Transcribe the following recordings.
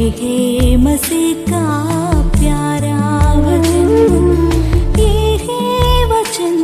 है मसीह का प्यारा वचन, ये है वचन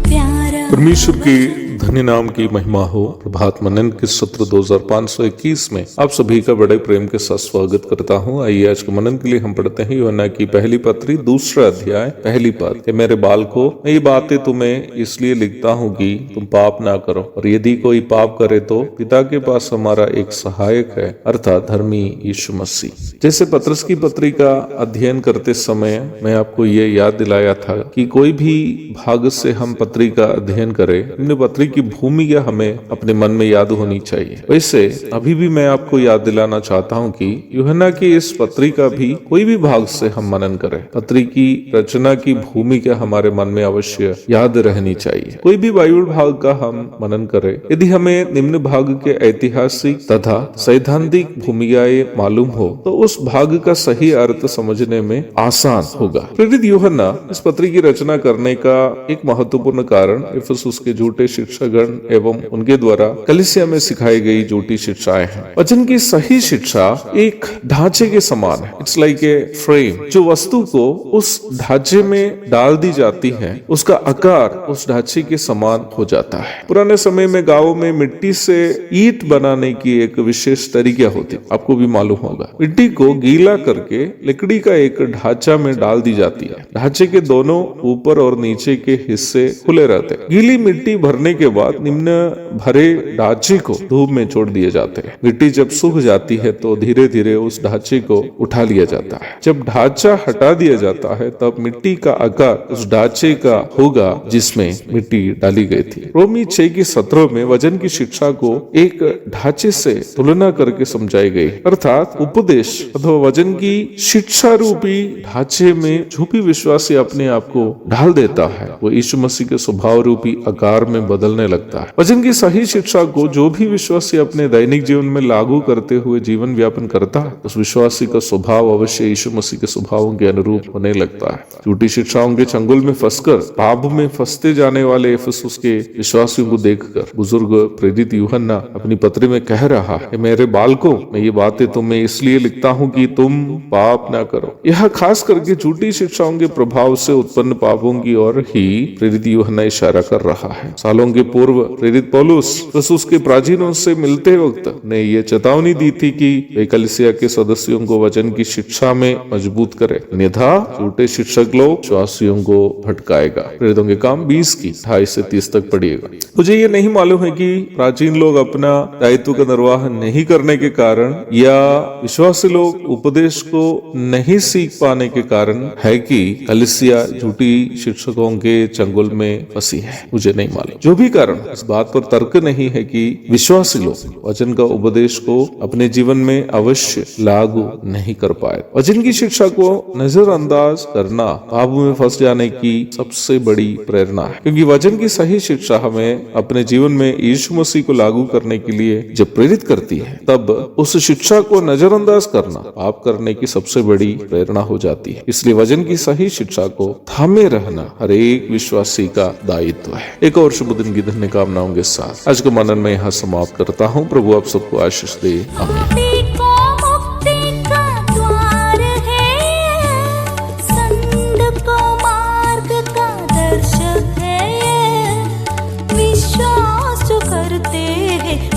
प्यारा। परमेश्वर की धन्य नाम की महिमा हो। प्रभात मनन के सत्र 2521 में आप सभी का बड़े प्रेम के साथ स्वागत करता हूँ। आइए आज के मनन के लिए हम पढ़ते हैं यूहन्ना की पहली पत्री 2 अध्याय पहली पद। मेरे बालकों, मैं ये बातें तुम्हें इसलिए लिखता हूँ कि तुम पाप ना करो, और यदि कोई पाप करे तो पिता के पास हमारा एक सहायक है, अर्थात धर्मी यीशु मसीह। जैसे पत्रस की पत्री का अध्ययन करते समय मैं आपको ये याद दिलाया था कि कोई भी भाग से हम पत्री का अध्ययन करें, हमने पत्री की भूमिका हमें अपने मन में याद होनी चाहिए। वैसे अभी भी मैं आपको याद दिलाना चाहता हूं कि यूहन्ना की इस पत्री का भी कोई भी भाग से हम मनन करें, पत्री की रचना की भूमिका हमारे मन में अवश्य याद रहनी चाहिए। कोई भी बाइबल भाग का हम मनन करें, यदि हमें निम्न भाग के ऐतिहासिक तथा सैद्धांतिक भूमिकाएं मालूम हो तो उस भाग का सही अर्थ समझने में आसान होगा। प्रेरित यूहन्ना इस पत्री की रचना करने का एक महत्वपूर्ण कारण इफिसुस के झूठे शिक्षागण एवं उनके द्वारा कलीसिया में सिखाई गई झूठी शिक्षाएं हैं। वचन की सही शिक्षा एक ढांचे के समान है। It's like a frame. जो वस्तु को उस ढांचे में डाल दी जाती है, उसका आकार उस ढांचे के समान हो जाता है। पुराने समय में गांवों में मिट्टी से ईंट बनाने की एक विशेष तरीका होती, आपको भी मालूम होगा। मिट्टी को गीला करके लकड़ी का एक ढांचा में डाल दी जाती है। ढांचे के दोनों ऊपर और नीचे के हिस्से खुले रहते हैं। गीली मिट्टी भरने के बाद निम्न भरे ढांचे को धूप में छोड़ दिए जाते हैं। मिट्टी जब सूख जाती है तो धीरे धीरे उस ढांचे को उठा लिया जाता है। जब ढांचा हटा दिया जाता है तब मिट्टी का आकार उस ढांचे का होगा जिसमें मिट्टी डाली गई थी। रोमी 6:17 में वचन की शिक्षा को एक ढांचे से तुलना करके समझाई गई, अर्थात उपदेश अथवा वचन की शिक्षा रूपी ढांचे में जो भी विश्वासी अपने आप को ढाल देता है वो यीशु मसीह के स्वभाव रूपी आकार में बदलने लगता है। वचन की सही शिक्षा को जो भी विश्वासी अपने दैनिक जीवन में लागू करते हुए जीवन व्यापन करता है, उस विश्वासी का स्वभाव अवश्य यीशु मसीह के स्वभावों के अनुरूप होने लगता है। झूठी शिक्षाओं के चंगुल में फंसकर पाप में फंसते जाने वाले इफिसुस के विश्वासियों को देखकर बुजुर्ग प्रेरित यूहन्ना अपनी पत्री में कह रहा है, मेरे बालकों, मैं ये बातें तुम्हें इसलिए लिखता हूँ कि तुम पाप ना करो। यह खास करके झूठी शिक्षाओं के प्रभाव से उत्पन्न पापों की ओर ही प्रेरित यूहन्ना इशारा कर रहा है। सालों के पूर्व प्रेरित पौलुस इफिसुस के प्राचीनों से मिलते वक्त ने ये चेतावनी दी थी कि वे कलीसिया के सदस्यों को वचन की शिक्षा में मजबूत करे, अन्यथा झूठे शिक्षक लोग विश्वासियों को भटकाएगा। प्रेरितों के काम 20:28 से 30 तक पढ़िएगा। मुझे ये नहीं मालूम है कि प्राचीन लोग अपना दायित्व का निर्वाह नहीं करने के कारण या विश्वासी लोग उपदेश को नहीं सीख पाने के कारण है कि कलीसिया झूठी शिक्षकों के चंगुल में फंसी है। मुझे नहीं मालूम। जो भी कारण, इस बात पर तर्क नहीं है कि विश्वासी लोग वचन का उपदेश को अपने जीवन में अवश्य लागू नहीं कर पाए। वचन की शिक्षा को नजरअंदाज करना पाप में फंस जाने की सबसे बड़ी प्रेरणा है, क्योंकि वचन की सही शिक्षा हमें अपने जीवन में यीशु मसीह को लागू करने के लिए जब प्रेरित करती है, तब उस शिक्षा को नजरअंदाज करना पाप करने की सबसे बड़ी प्रेरणा हो जाती है। इसलिए वचन की सही शिक्षा को थामे रहना हर एक विश्वासी का दायित्व है। एक और शुभ दिन की धन्य कामनाओं के साथ आज का मनन में यहाँ समाप्त करता हूँ। प्रभु आप सबको आशीष दे। आमीन।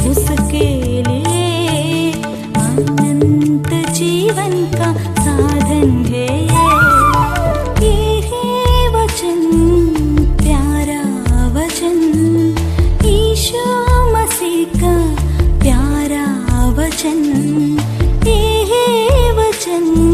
उसके लिए अनंत जीवन का साधन है ये है वचन प्यारा वचन, यीशु मसीह का प्यारा वचन, ये है वचन।